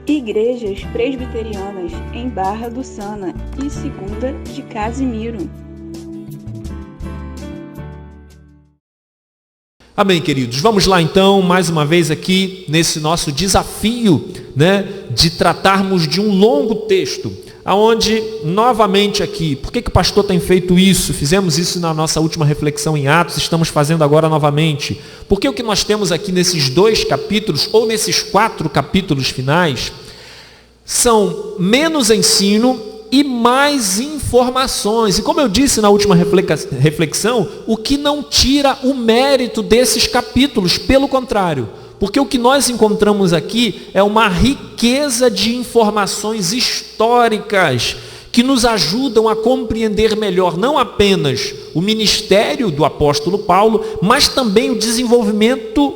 Igrejas Presbiterianas em Barra do Sana e Segunda de Casimiro. Amém, queridos. Vamos lá então, mais uma vez aqui, nesse nosso desafio, de tratarmos de um longo texto, aonde, novamente aqui, por que o pastor tem feito isso? Fizemos isso na nossa última reflexão em Atos, estamos fazendo agora novamente. Porque o que nós temos aqui nesses 2 capítulos, ou nesses 4 capítulos finais, são menos ensino e mais informações. E como eu disse na última reflexão, o que não tira o mérito desses capítulos, pelo contrário. Porque o que nós encontramos aqui é uma riqueza de informações históricas que nos ajudam a compreender melhor não apenas o ministério do apóstolo Paulo, mas também o desenvolvimento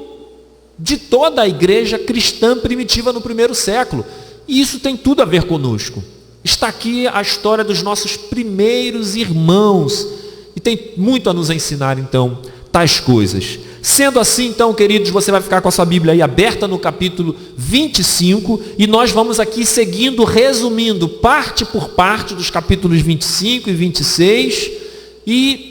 de toda a igreja cristã primitiva no primeiro século. E isso tem tudo a ver conosco. Está aqui a história dos nossos primeiros irmãos e tem muito a nos ensinar então tais coisas. Sendo assim, então, queridos, você vai ficar com a sua Bíblia aí aberta no capítulo 25 e nós vamos aqui seguindo, resumindo parte por parte dos capítulos 25 e 26 e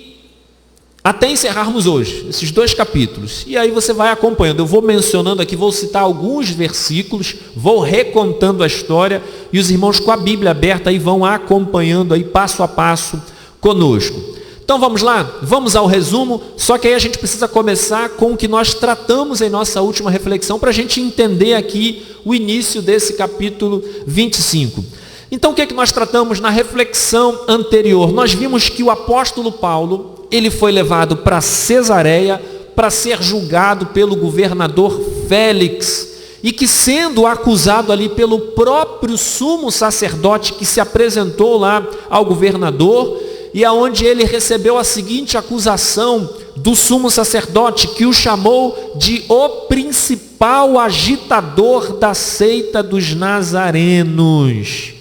até encerrarmos hoje esses 2 capítulos. E aí você vai acompanhando. Eu vou mencionando aqui, vou citar alguns versículos, vou recontando a história e os irmãos com a Bíblia aberta aí vão acompanhando aí passo a passo conosco. Então vamos lá, vamos ao resumo, só que aí a gente precisa começar com o que nós tratamos em nossa última reflexão para a gente entender aqui o início desse capítulo 25. Então o que é que nós tratamos na reflexão anterior? Nós vimos que o apóstolo Paulo, ele foi levado para Cesareia para ser julgado pelo governador Félix e que, sendo acusado ali pelo próprio sumo sacerdote que se apresentou lá ao governador, e aonde ele recebeu a seguinte acusação do sumo sacerdote, que o chamou de o principal agitador da seita dos nazarenos.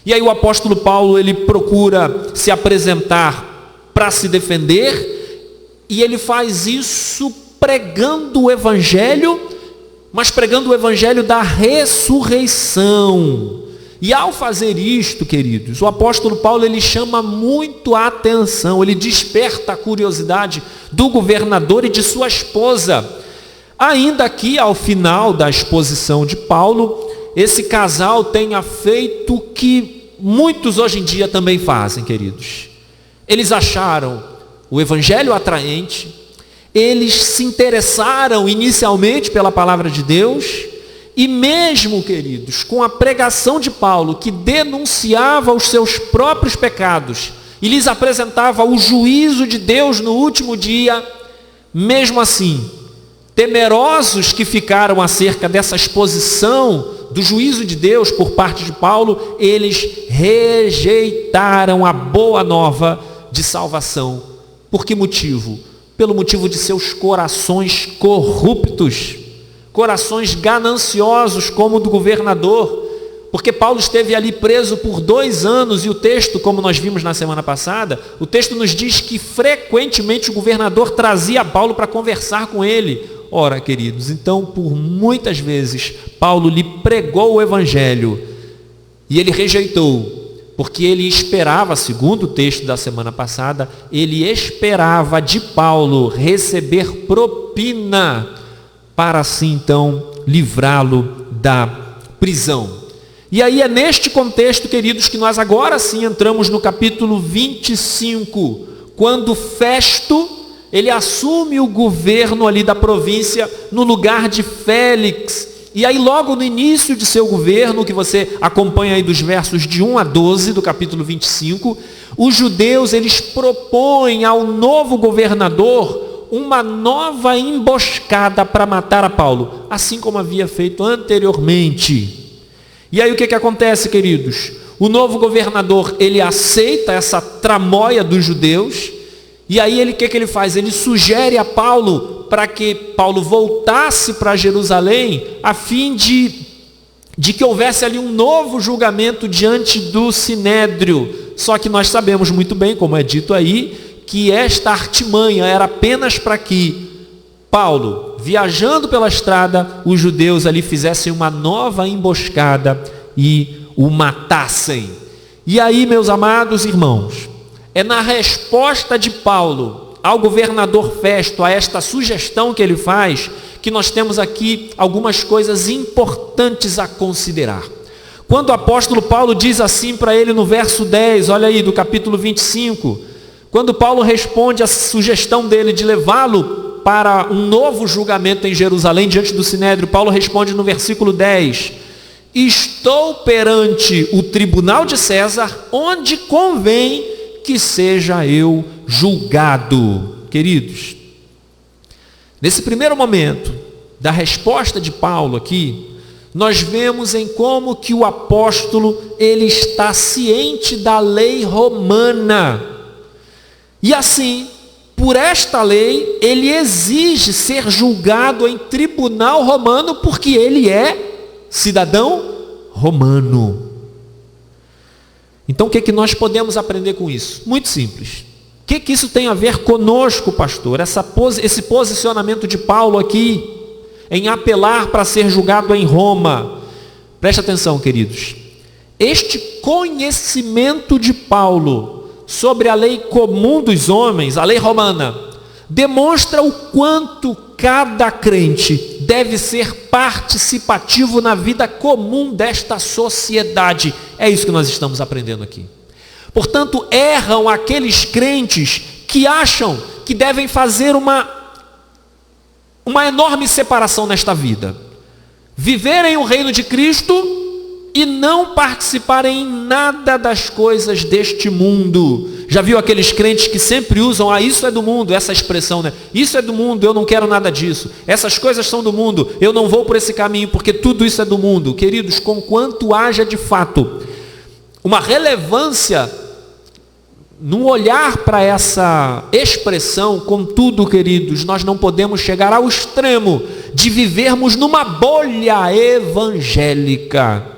E aí o apóstolo Paulo, ele procura se apresentar para se defender, e ele faz isso pregando o evangelho, mas pregando o evangelho da ressurreição. E ao fazer isto, queridos, o apóstolo Paulo, ele chama muito a atenção, ele desperta a curiosidade do governador e de sua esposa. Ainda aqui, ao final da exposição de Paulo, esse casal tenha feito o que muitos hoje em dia também fazem, queridos. Eles acharam o evangelho atraente, eles se interessaram inicialmente pela palavra de Deus, e mesmo, queridos, com a pregação de Paulo, que denunciava os seus próprios pecados e lhes apresentava o juízo de Deus no último dia, mesmo assim, temerosos que ficaram acerca dessa exposição do juízo de Deus por parte de Paulo, eles rejeitaram a boa nova de salvação. Por que motivo? Pelo motivo de seus corações corruptos, corações gananciosos como o do governador, porque Paulo esteve ali preso por 2 anos e o texto, como nós vimos na semana passada, o texto nos diz que frequentemente o governador trazia Paulo para conversar com ele. Ora, queridos, então por muitas vezes Paulo lhe pregou o evangelho e ele rejeitou, porque ele esperava, segundo o texto da semana passada, ele esperava de Paulo receber propina para assim então livrá-lo da prisão. E aí é neste contexto, queridos, que nós agora sim entramos no capítulo 25, quando Festo, ele assume o governo ali da província no lugar de Félix. E aí logo no início de seu governo, que você acompanha aí dos versos de 1 a 12 do capítulo 25, os judeus, eles propõem ao novo governador uma nova emboscada para matar a Paulo, assim como havia feito anteriormente. E aí o que acontece, queridos? O novo governador, ele aceita essa tramóia dos judeus, e aí o que ele faz? Ele sugere a Paulo para que Paulo voltasse para Jerusalém, a fim de que houvesse ali um novo julgamento diante do Sinédrio. Só que nós sabemos muito bem, como é dito aí, que esta artimanha era apenas para que Paulo viajando pela estrada, os judeus ali fizessem uma nova emboscada e o matassem. E aí, meus amados irmãos, é na resposta de Paulo ao governador Festo, a esta sugestão que ele faz, que nós temos aqui algumas coisas importantes a considerar. Quando o apóstolo Paulo diz assim para ele no verso 10, olha aí, do capítulo 25, quando Paulo responde à sugestão dele de levá-lo para um novo julgamento em Jerusalém, diante do Sinédrio, Paulo responde no versículo 10, estou perante o tribunal de César, onde convém que seja eu julgado. Queridos, nesse primeiro momento da resposta de Paulo aqui, nós vemos em como que o apóstolo, ele está ciente da lei romana. E assim, por esta lei, ele exige ser julgado em tribunal romano, porque ele é cidadão romano. Então o que nós podemos aprender com isso? Muito simples. O que isso tem a ver conosco, pastor? Esse posicionamento de Paulo aqui, em apelar para ser julgado em Roma. Preste atenção, queridos. Este conhecimento de Paulo sobre a lei comum dos homens, a lei romana, demonstra o quanto cada crente deve ser participativo na vida comum desta sociedade. É isso que nós estamos aprendendo aqui. Portanto, erram aqueles crentes que acham que devem fazer uma enorme separação nesta vida. Viverem o reino de Cristo e não participarem em nada das coisas deste mundo. Já viu aqueles crentes que sempre usam, isso é do mundo, essa expressão, né? Isso é do mundo, eu não quero nada disso. Essas coisas são do mundo, eu não vou por esse caminho, porque tudo isso é do mundo. Queridos, conquanto haja de fato uma relevância no olhar para essa expressão, contudo, queridos, nós não podemos chegar ao extremo de vivermos numa bolha evangélica,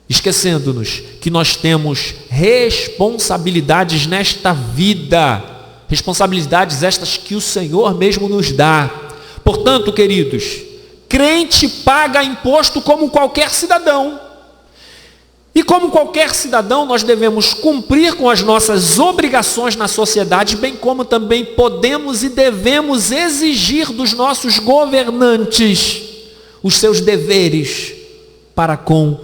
esquecendo-nos que nós temos responsabilidades nesta vida, responsabilidades estas que o Senhor mesmo nos dá. Portanto, queridos, crente paga imposto como qualquer cidadão. E como qualquer cidadão, nós devemos cumprir com as nossas obrigações na sociedade, bem como também podemos e devemos exigir dos nossos governantes os seus deveres para com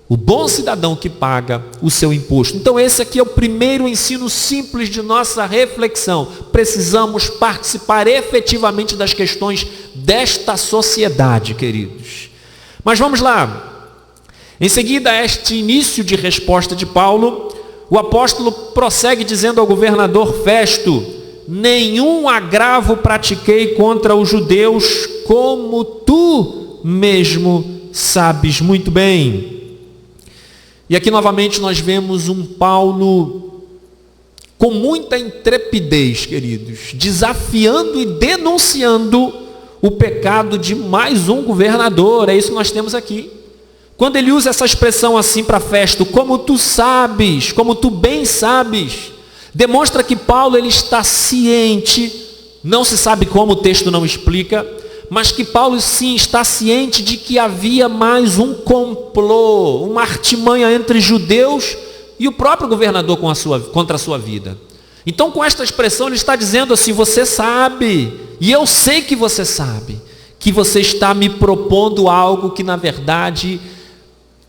o bom cidadão que paga o seu imposto. Então esse aqui é o primeiro ensino simples de nossa reflexão. Precisamos participar efetivamente das questões desta sociedade, queridos. Mas vamos lá. Em seguida a este início de resposta de Paulo, o apóstolo prossegue dizendo ao governador Festo: nenhum agravo pratiquei contra os judeus, como tu mesmo sabes muito bem. E aqui novamente nós vemos um Paulo com muita intrepidez, queridos, desafiando e denunciando o pecado de mais um governador. É isso que nós temos aqui. Quando ele usa essa expressão assim para Festo, como tu sabes, como tu bem sabes, demonstra que Paulo ele está ciente, não se sabe como, o texto não explica, mas que Paulo sim está ciente de que havia mais um complô, uma artimanha entre judeus e o próprio governador contra a sua vida. Então com esta expressão ele está dizendo assim: você sabe, e eu sei que você sabe, que você está me propondo algo que na verdade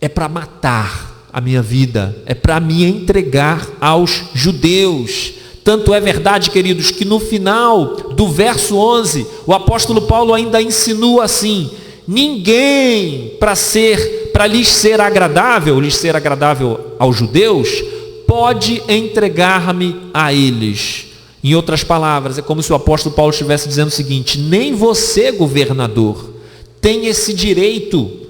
é para matar a minha vida, é para me entregar aos judeus. Tanto é verdade, queridos, que no final do verso 11, o apóstolo Paulo ainda insinua assim: ninguém para lhes ser agradável aos judeus, pode entregar-me a eles. Em outras palavras, é como se o apóstolo Paulo estivesse dizendo o seguinte: nem você, governador, tem esse direito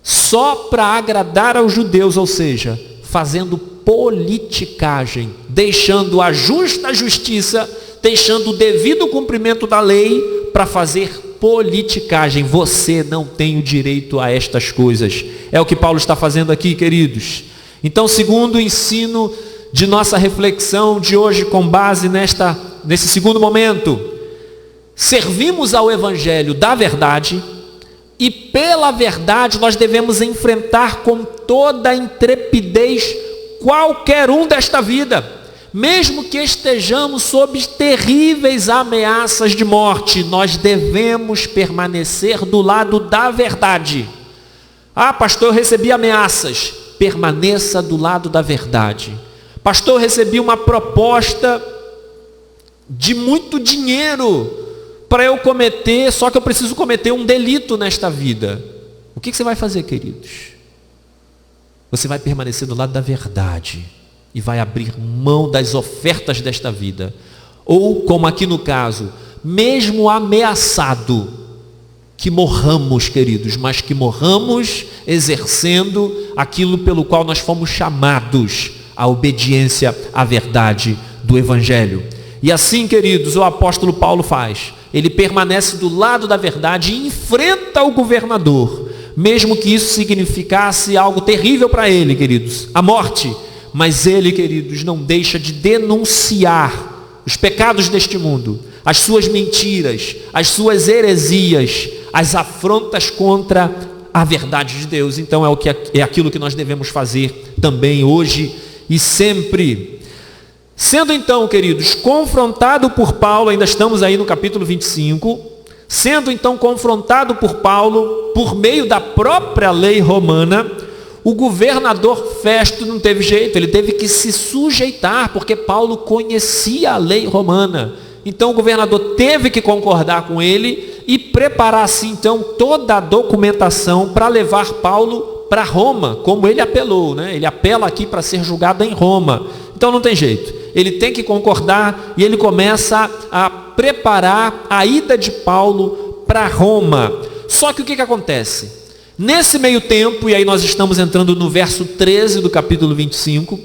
só para agradar aos judeus, ou seja, fazendo politicagem, deixando a justa justiça, deixando o devido cumprimento da lei para fazer politicagem. Você não tem o direito a estas coisas. É o que Paulo está fazendo aqui, queridos. Então, segundo o ensino de nossa reflexão de hoje, com base nesse segundo momento, servimos ao evangelho da verdade, e pela verdade nós devemos enfrentar com toda a intrepidez qualquer um desta vida, mesmo que estejamos sob terríveis ameaças de morte. Nós devemos permanecer do lado da verdade. Ah, pastor, eu recebi ameaças. Permaneça do lado da verdade. Pastor, eu recebi uma proposta de muito dinheiro para eu cometer, só que eu preciso cometer um delito nesta vida. O que você vai fazer, queridos? Você vai permanecer do lado da verdade e vai abrir mão das ofertas desta vida. Ou, como aqui no caso, mesmo ameaçado, que morramos, queridos, mas que morramos exercendo aquilo pelo qual nós fomos chamados, a obediência à verdade do Evangelho. E assim, queridos, o apóstolo Paulo faz. Ele permanece do lado da verdade e enfrenta o governador, mesmo que isso significasse algo terrível para ele, queridos, a morte. Mas ele, queridos, não deixa de denunciar os pecados deste mundo, as suas mentiras, as suas heresias, as afrontas contra a verdade de Deus. Então é aquilo que nós devemos fazer também hoje e sempre. Sendo então, queridos, confrontado por Paulo, ainda estamos aí no capítulo 25, sendo então confrontado por Paulo, por meio da própria lei romana, o governador Festo não teve jeito, ele teve que se sujeitar, porque Paulo conhecia a lei romana. Então o governador teve que concordar com ele e preparar assim então toda a documentação para levar Paulo para Roma, como ele apelou, né? Ele apela aqui para ser julgado em Roma. Então não tem jeito, ele tem que concordar e ele começa a preparar a ida de Paulo para Roma. Só que o que acontece? Nesse meio tempo, e aí nós estamos entrando no verso 13 do capítulo 25,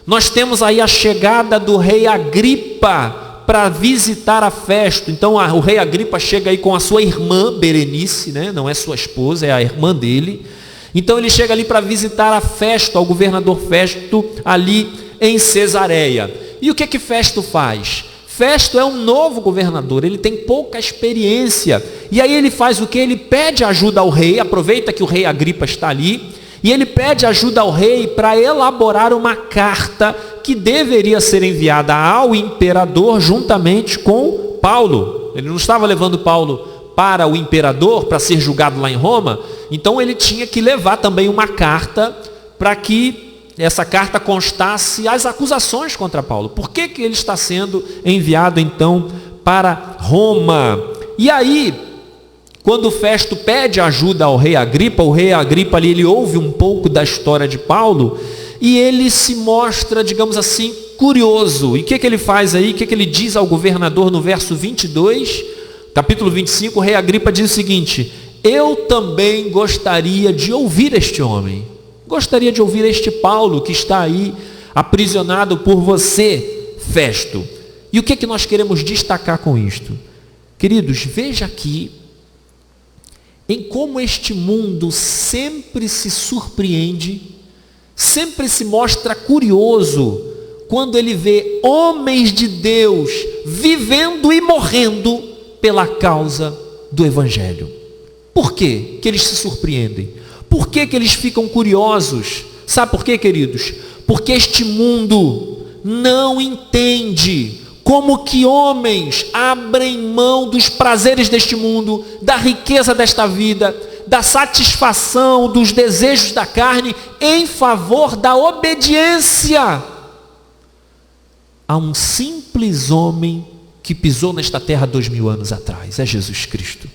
nós temos aí a chegada do rei Agripa para visitar a Festo. Então o rei Agripa chega aí com a sua irmã Berenice, né? Não é sua esposa, é a irmã dele. Então ele chega ali para visitar a Festo, ao governador Festo, ali em Cesareia. E o que Festo faz? Festo é um novo governador, ele tem pouca experiência. E aí ele faz o que? Ele pede ajuda ao rei, aproveita que o rei Agripa está ali, e ele pede ajuda ao rei para elaborar uma carta que deveria ser enviada ao imperador juntamente com Paulo. Ele não estava levando Paulo para o imperador, para ser julgado lá em Roma, então ele tinha que levar também uma carta para que essa carta constasse as acusações contra Paulo. Por que ele está sendo enviado então para Roma? E aí, quando Festo pede ajuda ao rei Agripa, o rei Agripa ali, ele ouve um pouco da história de Paulo, e ele se mostra, digamos assim, curioso. E o que ele faz aí? O que ele diz ao governador no verso 22, capítulo 25, o rei Agripa diz o seguinte: eu também gostaria de ouvir este homem. Gostaria de ouvir este Paulo que está aí aprisionado por você, Festo. E o que nós queremos destacar com isto? Queridos, veja aqui em como este mundo sempre se surpreende, sempre se mostra curioso quando ele vê homens de Deus vivendo e morrendo pela causa do Evangelho. Por quê que eles se surpreendem? Por que eles ficam curiosos? Sabe por quê, queridos? Porque este mundo não entende como que homens abrem mão dos prazeres deste mundo, da riqueza desta vida, da satisfação dos desejos da carne, em favor da obediência a um simples homem que pisou nesta terra 2000 anos atrás, é Jesus Cristo.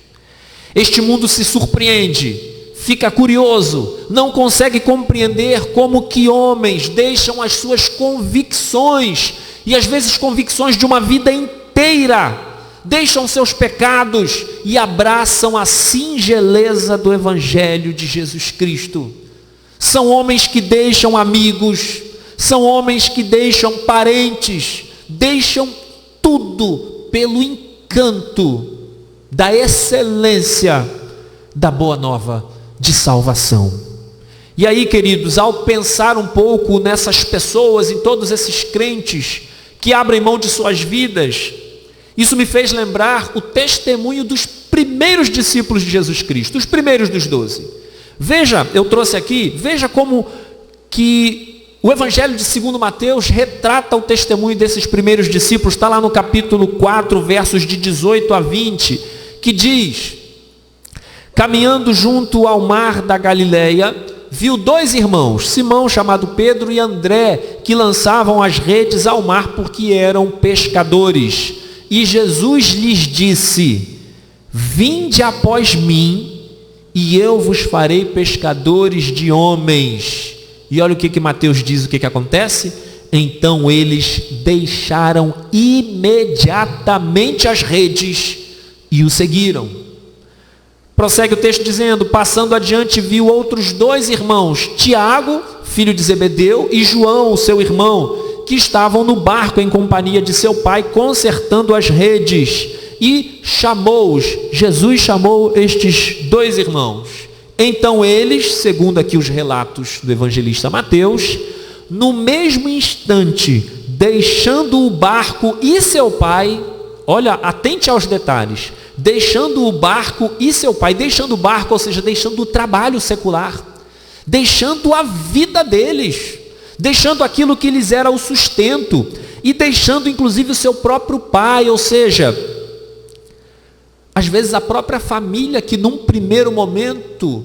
Este mundo se surpreende, fica curioso, não consegue compreender como que homens deixam as suas convicções, e às vezes convicções de uma vida inteira, deixam seus pecados e abraçam a singeleza do Evangelho de Jesus Cristo. São homens que deixam amigos, são homens que deixam parentes, deixam tudo pelo encanto da excelência da boa nova de salvação. E aí, queridos, ao pensar um pouco nessas pessoas, em todos esses crentes que abrem mão de suas vidas Isso me fez lembrar o testemunho dos primeiros discípulos de Jesus Cristo, os primeiros dos 12. Veja, eu trouxe aqui, veja como que o Evangelho de 2 Mateus retrata o testemunho desses primeiros discípulos. Está lá no capítulo 4, versos de 18 a 20, que diz: caminhando junto ao mar da Galileia, viu 2 irmãos, Simão, chamado Pedro, e André, que lançavam as redes ao mar porque eram pescadores. E Jesus lhes disse: vinde após mim, e eu vos farei pescadores de homens. E olha o que Mateus diz, o que acontece? Então eles deixaram imediatamente as redes e o seguiram. Prossegue o texto dizendo: passando adiante viu outros 2 irmãos, Tiago, filho de Zebedeu, e João, seu irmão, que estavam no barco em companhia de seu pai, consertando as redes, e chamou-os. Jesus chamou estes 2 irmãos. Então eles, segundo aqui os relatos do evangelista Mateus, no mesmo instante, deixando o barco e seu pai, olha, atente aos detalhes, deixando o barco e seu pai, deixando o barco, ou seja, deixando o trabalho secular, deixando a vida deles, deixando aquilo que lhes era o sustento, e deixando inclusive o seu próprio pai, ou seja, às vezes a própria família que num primeiro momento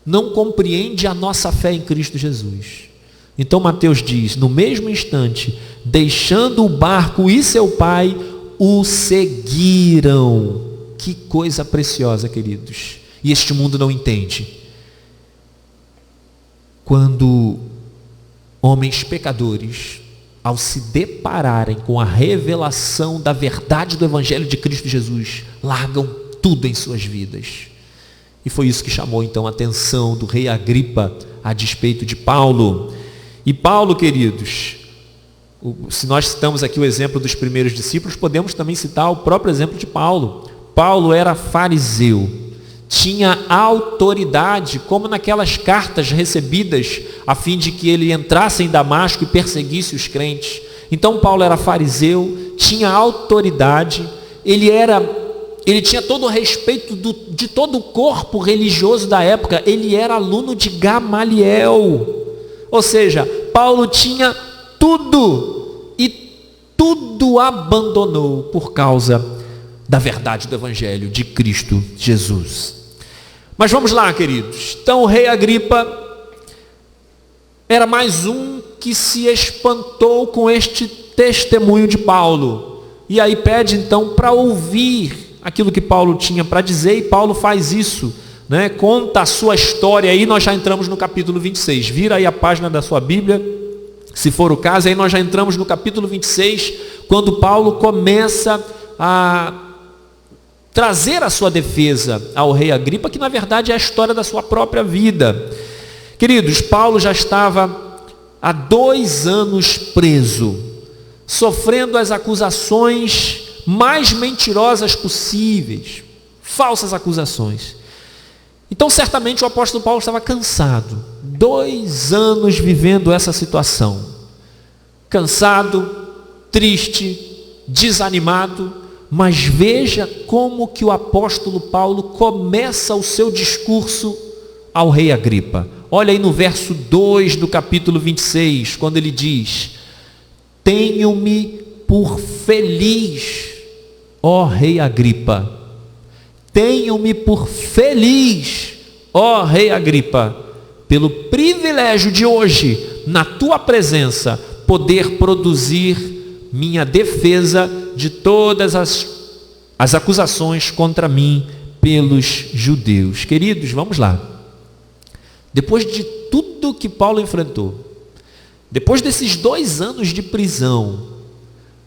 não compreende a nossa fé em Cristo Jesus. Então Mateus diz: no mesmo instante, deixando o barco e seu pai, o seguiram. Que coisa preciosa, queridos. E este mundo não entende. Quando homens pecadores, ao se depararem com a revelação da verdade do Evangelho de Cristo Jesus, largam tudo em suas vidas. E foi isso que chamou então a atenção do rei Agripa a despeito de Paulo. E Paulo, queridos, se nós citamos aqui o exemplo dos primeiros discípulos, podemos também citar o próprio exemplo de Paulo. Paulo era fariseu, tinha autoridade, como naquelas cartas recebidas a fim de que ele entrasse em Damasco e perseguisse os crentes. Então Paulo era fariseu, tinha autoridade, ele tinha todo o respeito de todo o corpo religioso da época, ele era aluno de Gamaliel. Ou seja, Paulo tinha tudo, e tudo abandonou por causa da verdade do Evangelho de Cristo Jesus. Mas vamos lá, queridos. Então o rei Agripa era mais um que se espantou com este testemunho de Paulo. E aí pede então para ouvir aquilo que Paulo tinha para dizer, e Paulo faz isso, né? Conta a sua história. Aí nós já entramos no capítulo 26. Vira aí a página da sua Bíblia, se for o caso. Aí nós já entramos no capítulo 26, quando Paulo começa a trazer a sua defesa ao rei Agripa, que na verdade é a história da sua própria vida. Queridos, Paulo já estava há 2 anos preso, sofrendo as acusações mais mentirosas possíveis, falsas acusações. Então certamente o apóstolo Paulo estava cansado, 2 anos vivendo essa situação, cansado, triste, desanimado. Mas veja como que o apóstolo Paulo começa o seu discurso ao rei Agripa. Olha aí no verso 2 do capítulo 26, quando ele diz: tenho-me por feliz, ó rei Agripa, tenho-me por feliz, ó rei Agripa, pelo privilégio de hoje, na tua presença, poder produzir minha defesa de todas as acusações contra mim pelos judeus. Queridos, vamos lá. Depois de tudo que Paulo enfrentou, depois desses 2 anos de prisão,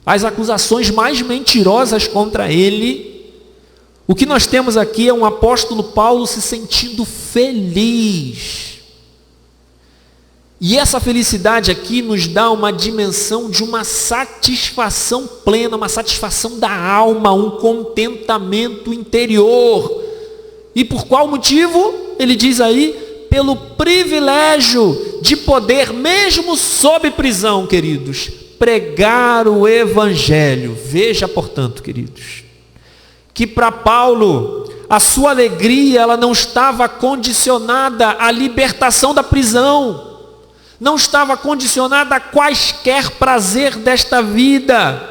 as acusações mais mentirosas contra ele, o que nós temos aqui é um apóstolo Paulo se sentindo feliz. E essa felicidade aqui nos dá uma dimensão de uma satisfação plena, uma satisfação da alma, um contentamento interior. E por qual motivo? Ele diz aí: pelo privilégio de poder, mesmo sob prisão, queridos, pregar o evangelho. Veja, portanto, queridos, que para Paulo, a sua alegria, ela não estava condicionada à libertação da prisão, não estava condicionada a quaisquer prazer desta vida,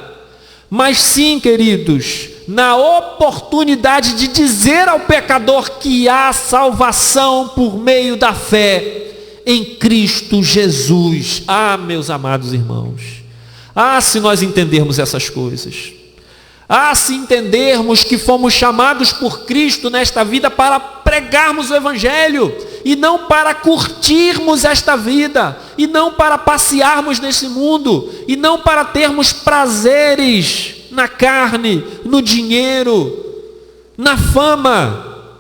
mas sim, queridos, na oportunidade de dizer ao pecador que há salvação por meio da fé em Cristo Jesus. Ah, meus amados irmãos, se nós entendermos essas coisas, se entendermos que fomos chamados por Cristo nesta vida para pregarmos o evangelho, e não para curtirmos esta vida, e não para passearmos nesse mundo, e não para termos prazeres na carne, no dinheiro, na fama.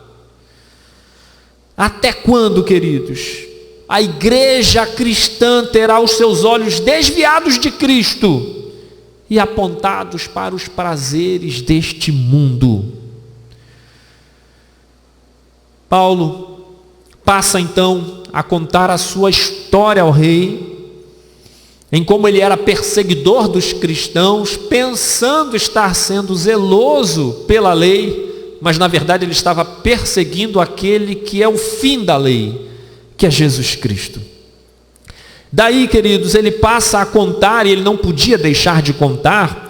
Até quando, queridos, a igreja cristã terá os seus olhos desviados de Cristo e apontados para os prazeres deste mundo? Paulo passa então a contar a sua história ao rei, em como ele era perseguidor dos cristãos, pensando estar sendo zeloso pela lei, mas na verdade ele estava perseguindo aquele que é o fim da lei, que é Jesus Cristo. Daí, queridos, ele passa a contar, e ele não podia deixar de contar,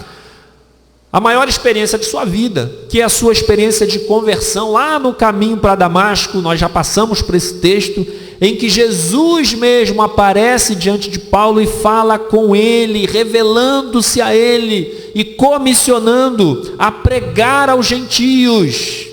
a maior experiência de sua vida, que é a sua experiência de conversão lá no caminho para Damasco. Nós já passamos por esse texto, em que Jesus mesmo aparece diante de Paulo e fala com ele, revelando-se a ele e comissionando a pregar aos gentios.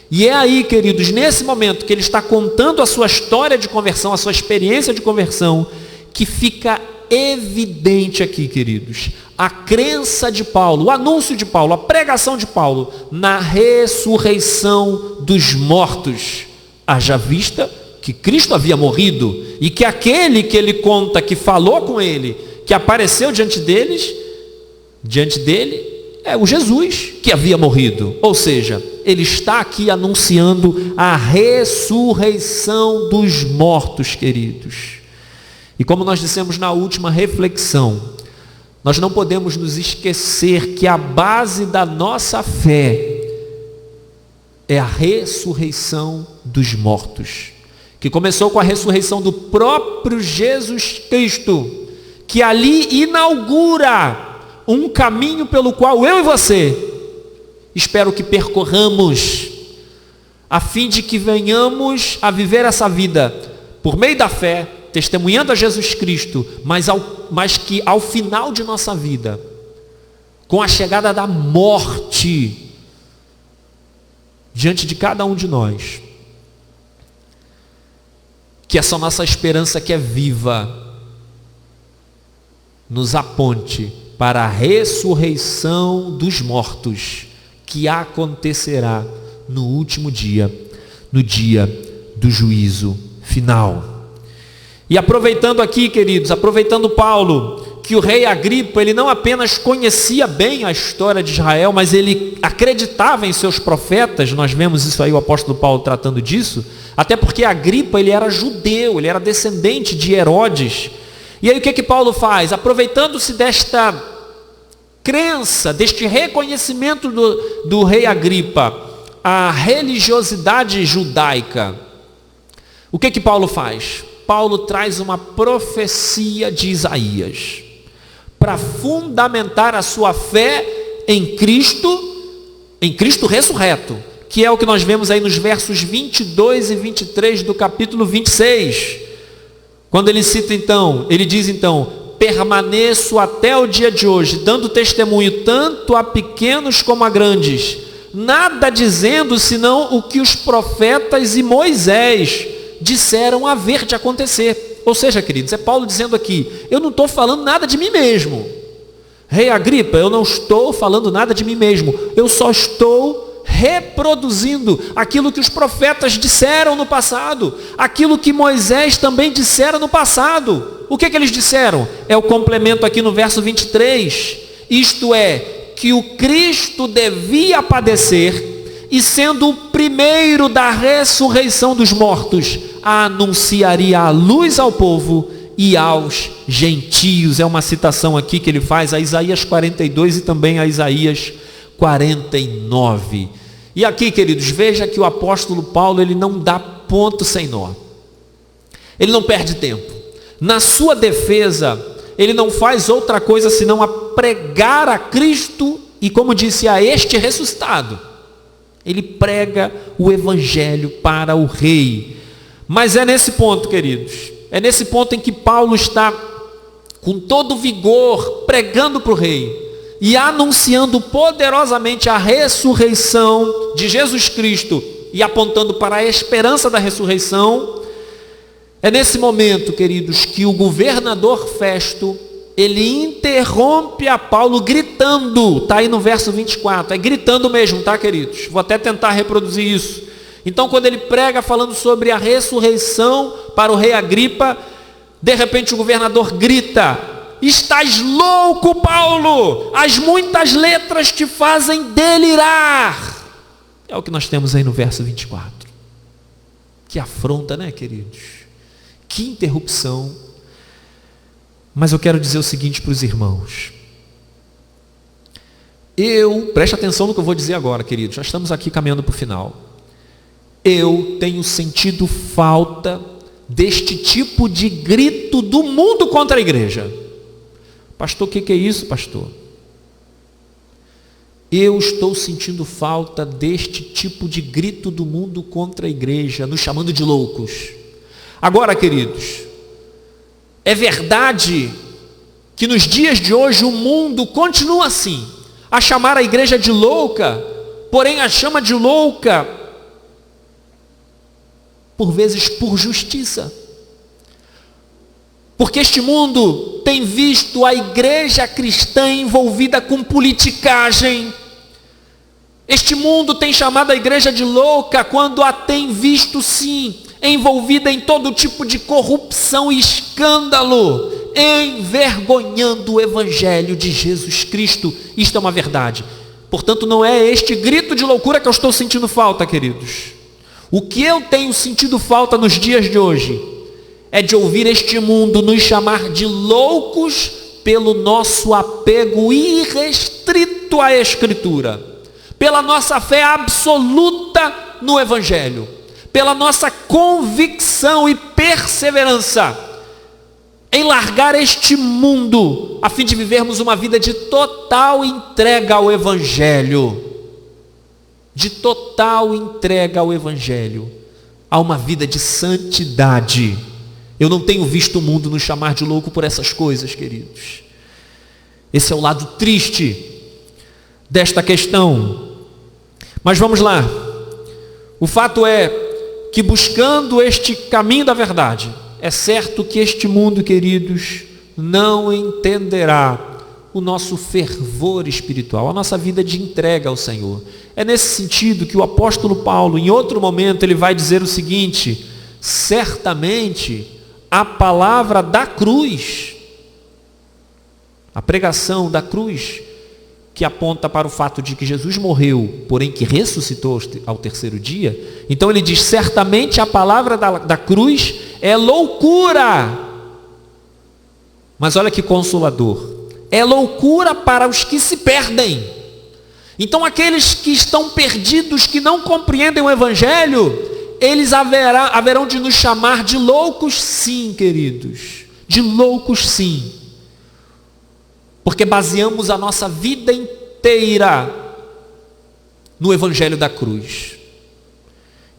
E é aí, queridos, nesse momento que ele está contando a sua história de conversão, a sua experiência de conversão, que fica evidente aqui, queridos, a crença de Paulo, o anúncio de Paulo, a pregação de Paulo na ressurreição dos mortos, haja vista que Cristo havia morrido e que aquele que ele conta que falou com ele, que apareceu diante dele, é o Jesus que havia morrido. Ou seja, ele está aqui anunciando a ressurreição dos mortos, queridos. E como nós dissemos na última reflexão, nós não podemos nos esquecer que a base da nossa fé é a ressurreição dos mortos, que começou com a ressurreição do próprio Jesus Cristo, que ali inaugura um caminho pelo qual eu e você espero que percorramos, a fim de que venhamos a viver essa vida por meio da fé, testemunhando a Jesus Cristo, mas que ao final de nossa vida, com a chegada da morte diante de cada um de nós, que essa nossa esperança que é viva nos aponte para a ressurreição dos mortos, que acontecerá no último dia, no dia do juízo final. E aproveitando aqui, queridos, aproveitando Paulo, que o rei Agripa, ele não apenas conhecia bem a história de Israel, mas ele acreditava em seus profetas. Nós vemos isso aí, o apóstolo Paulo tratando disso, até porque Agripa, ele era judeu, ele era descendente de Herodes. E aí o que Paulo faz? Aproveitando-se desta crença, deste reconhecimento do rei Agripa, a religiosidade judaica, o que Paulo faz? Paulo traz uma profecia de Isaías para fundamentar a sua fé em Cristo ressurreto, que é o que nós vemos aí nos versos 22 e 23 do capítulo 26, quando ele cita então, ele diz então: permaneço até o dia de hoje, dando testemunho tanto a pequenos como a grandes, nada dizendo senão o que os profetas e Moisés disseram haver de acontecer. Ou seja, queridos, é Paulo dizendo aqui: eu não estou falando nada de mim mesmo. Rei Agripa, eu não estou falando nada de mim mesmo, eu só estou reproduzindo aquilo que os profetas disseram no passado, aquilo que Moisés também disseram no passado. O que eles disseram? É o complemento aqui no verso 23, isto é, que o Cristo devia padecer e, sendo o primeiro da ressurreição dos mortos, anunciaria a luz ao povo e aos gentios. É uma citação aqui que ele faz a Isaías 42 e também a Isaías 49. E aqui, queridos, veja que o apóstolo Paulo, ele não dá ponto sem nó. Ele não perde tempo. Na sua defesa, ele não faz outra coisa senão a pregar a Cristo e, como disse, a este ressuscitado. Ele prega o evangelho para o rei. Mas é nesse ponto, queridos, é nesse ponto em que Paulo está com todo vigor pregando para o rei e anunciando poderosamente a ressurreição de Jesus Cristo e apontando para a esperança da ressurreição. É nesse momento, queridos, que o governador Festo, ele interrompe a Paulo gritando, está aí no verso 24, é gritando mesmo, tá, queridos? Vou até tentar reproduzir isso. Então, quando ele prega falando sobre a ressurreição para o rei Agripa, de repente o governador grita: estás louco, Paulo, as muitas letras te fazem delirar. É o que nós temos aí no verso 24. Que afronta, né, queridos? Que interrupção. Mas eu quero dizer o seguinte para os irmãos. Preste atenção no que eu vou dizer agora, queridos. Já estamos aqui caminhando para o final. Eu tenho sentido falta deste tipo de grito do mundo contra a igreja. Pastor, o que é isso, pastor? Eu estou sentindo falta deste tipo de grito do mundo contra a igreja, nos chamando de loucos. Agora, queridos, é verdade que nos dias de hoje o mundo continua assim, a chamar a igreja de louca, porém a chama de louca, por vezes por justiça. Porque este mundo tem visto a igreja cristã envolvida com politicagem. Este mundo tem chamado a igreja de louca quando a tem visto, sim, envolvida em todo tipo de corrupção e escândalo, envergonhando o evangelho de Jesus Cristo. Isto é uma verdade. Portanto, não é este grito de loucura que eu estou sentindo falta, queridos. O que eu tenho sentido falta nos dias de hoje é de ouvir este mundo nos chamar de loucos pelo nosso apego irrestrito à Escritura, pela nossa fé absoluta no Evangelho, pela nossa convicção e perseverança em largar este mundo, a fim de vivermos uma vida de total entrega ao Evangelho. De total entrega ao Evangelho, a uma vida de santidade. Eu não tenho visto o mundo nos chamar de louco por essas coisas, queridos. Esse é o lado triste desta questão. Mas vamos lá. O fato é que, buscando este caminho da verdade, é certo que este mundo, queridos, não entenderá o nosso fervor espiritual, a nossa vida de entrega ao Senhor. É nesse sentido que o apóstolo Paulo, em outro momento, ele vai dizer o seguinte: certamente a palavra da cruz, a pregação da cruz, que aponta para o fato de que Jesus morreu, porém que ressuscitou ao terceiro dia. Então ele diz: certamente a palavra da cruz é loucura. Mas olha que consolador. É loucura para os que se perdem. Então aqueles que estão perdidos, que não compreendem o Evangelho, eles haverão de nos chamar de loucos, sim, queridos. De loucos, sim. Porque baseamos a nossa vida inteira no Evangelho da cruz.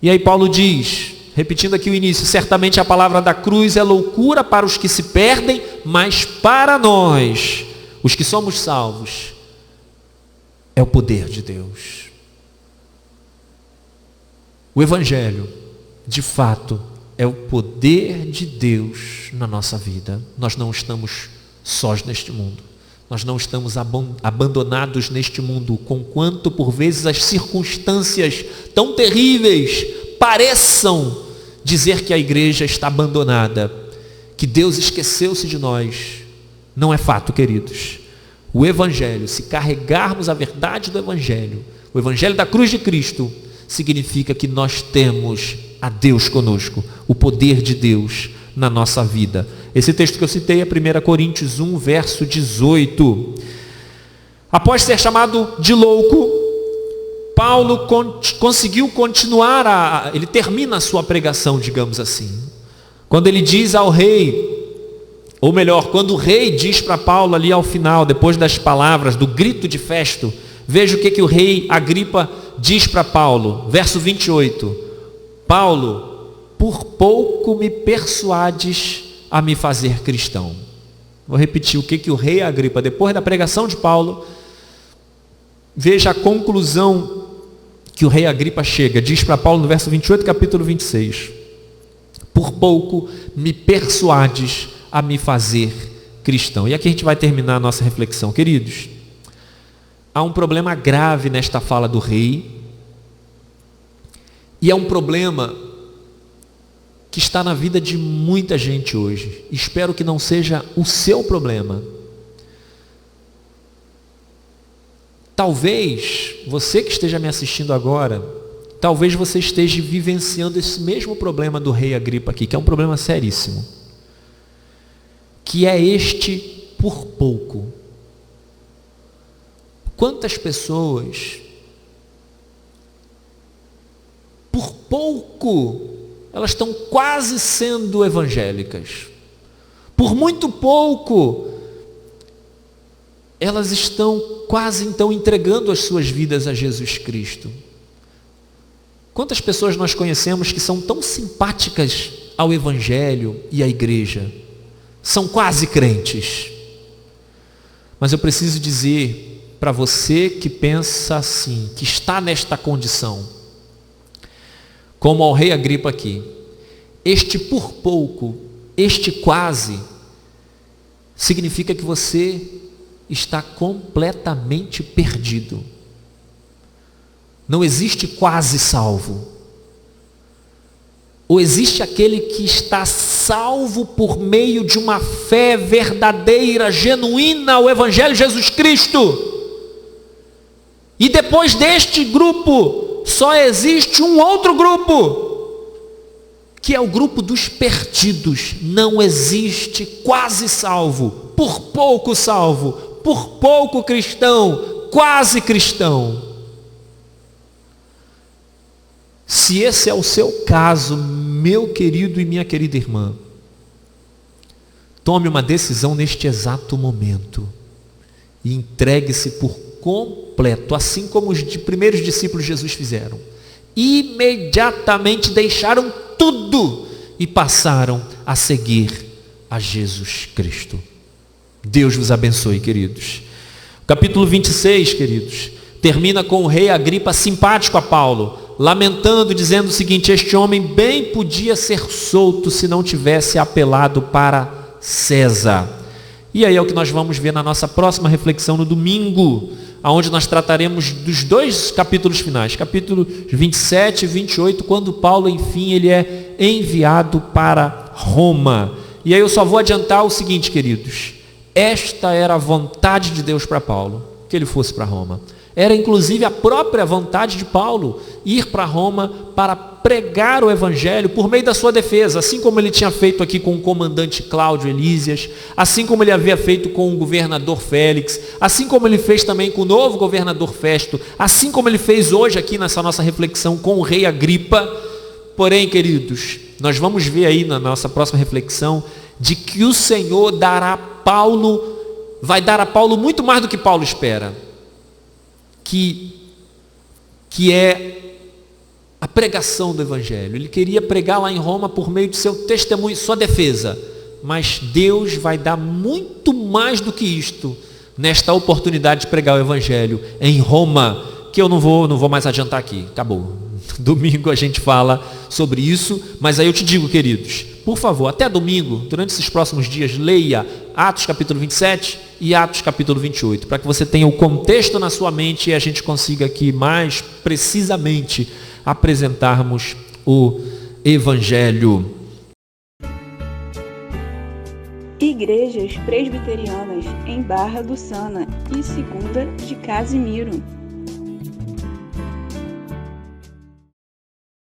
E aí Paulo diz, repetindo aqui o início: certamente a palavra da cruz é loucura para os que se perdem, mas para nós, os que somos salvos, é o poder de Deus. O Evangelho, de fato, é o poder de Deus na nossa vida. Nós não estamos sós neste mundo. Nós não estamos abandonados neste mundo, conquanto por vezes as circunstâncias tão terríveis pareçam dizer que a igreja está abandonada, que Deus esqueceu-se de nós. Não é fato, queridos. O Evangelho, se carregarmos a verdade do Evangelho, o Evangelho da cruz de Cristo, significa que nós temos a Deus conosco, o poder de Deus na nossa vida. Esse texto que eu citei é 1 Coríntios 1, verso 18. Após ser chamado de louco, Paulo conseguiu continuar, ele termina a sua pregação, digamos assim. Quando ele diz ao rei, ou melhor, quando o rei diz para Paulo ali ao final, depois das palavras, do grito de Festo, veja o que o rei Agripa diz para Paulo, verso 28. Paulo, por pouco me persuades a me fazer cristão. Vou repetir o que o rei Agripa, depois da pregação de Paulo, veja a conclusão que o rei Agripa chega, diz para Paulo no verso 28, capítulo 26. Por pouco me persuades a me fazer cristão. E aqui a gente vai terminar a nossa reflexão. Queridos, há um problema grave nesta fala do rei, e é um problema que está na vida de muita gente hoje. Espero que não seja o seu problema. Talvez você que esteja me assistindo agora, talvez você esteja vivenciando esse mesmo problema do rei Agripa aqui, que é um problema seríssimo, que é este por pouco. Quantas pessoas, por pouco, elas estão quase sendo evangélicas. Por muito pouco, elas estão quase então entregando as suas vidas a Jesus Cristo. Quantas pessoas nós conhecemos que são tão simpáticas ao Evangelho e à igreja? São quase crentes. Mas eu preciso dizer para você que pensa assim, que está nesta condição, como ao rei Agripa aqui, este por pouco, este quase, significa que você está completamente perdido. Não existe quase salvo. Ou existe aquele que está salvo por meio de uma fé verdadeira, genuína ao Evangelho de Jesus Cristo. E depois deste grupo, só existe um outro grupo, que é o grupo dos perdidos. Não existe quase salvo, por pouco cristão, quase cristão. Se esse é o seu caso, meu querido e minha querida irmã, tome uma decisão neste exato momento e entregue-se por completo, assim como os primeiros discípulos de Jesus fizeram. Imediatamente deixaram tudo e passaram a seguir a Jesus Cristo. Deus vos abençoe, queridos. O capítulo 26, queridos, termina com o rei Agripa simpático a Paulo, lamentando, dizendo o seguinte: este homem bem podia ser solto se não tivesse apelado para César. E aí é o que nós vamos ver na nossa próxima reflexão no domingo, onde nós trataremos dos dois capítulos finais, capítulo 27 e 28, quando Paulo, enfim, ele é enviado para Roma. E aí eu só vou adiantar o seguinte, queridos: esta era a vontade de Deus para Paulo, que ele fosse para Roma. Era inclusive a própria vontade de Paulo ir para Roma para pregar o Evangelho por meio da sua defesa, assim como ele tinha feito aqui com o comandante Cláudio Elísias, assim como ele havia feito com o governador Félix, assim como ele fez também com o novo governador Festo, assim como ele fez hoje aqui nessa nossa reflexão com o rei Agripa. Porém, queridos, nós vamos ver aí na nossa próxima reflexão de que o Senhor vai dar a Paulo muito mais do que Paulo espera, que é a pregação do Evangelho. Ele queria pregar lá em Roma por meio de seu testemunho, sua defesa, mas Deus vai dar muito mais do que isto nesta oportunidade de pregar o Evangelho em Roma, que eu não vou mais adiantar aqui, acabou. Domingo a gente fala sobre isso, mas aí eu te digo, queridos, por favor, até domingo, durante esses próximos dias, leia Atos capítulo 27 e Atos capítulo 28, para que você tenha o contexto na sua mente e a gente consiga aqui mais precisamente apresentarmos o Evangelho. Igrejas Presbiterianas em Barra do Sana e Segunda de Casimiro.